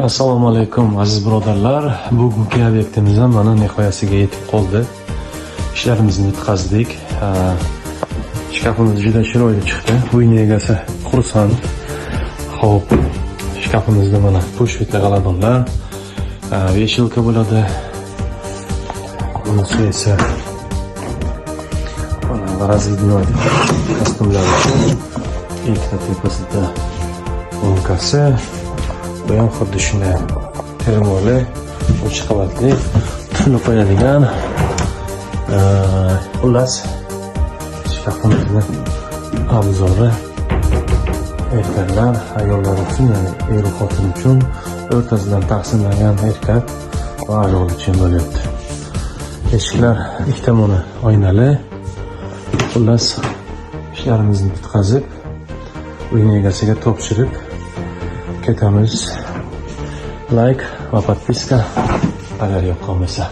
Assalomu alaykum aziz birodarlar. Bugungi obyektimiz ham mana nihoyasiga yetib qoldi. İşlerimizni bitkazdik. Shkafimiz juda chiroyli chiqdi. Uyning egasi xursand. Xo'p, shkafimizda mana pushvetli g'aladonlar, veshilka bo'ladi. Bunisi esa mana razvidnoy kostyumlar uchun ikkita tepasida o'nkasi. Bu ham xuddi shunday termoli 3 qavatli tufli qo'yadigan. Xullas, shkafimizni obzori erkaklar, ayollar uchun, ya'ni er xotin uchun o'rtasidan taqsimlangan erkak va ayol uchun bo'lyapti. Eshiklar ikki tomoni oynali. Xullas, ishlarimizni bitkazib, uyning egasiga topshirib ketamiz. Like va podpiska agar yoqqan bo'lsa.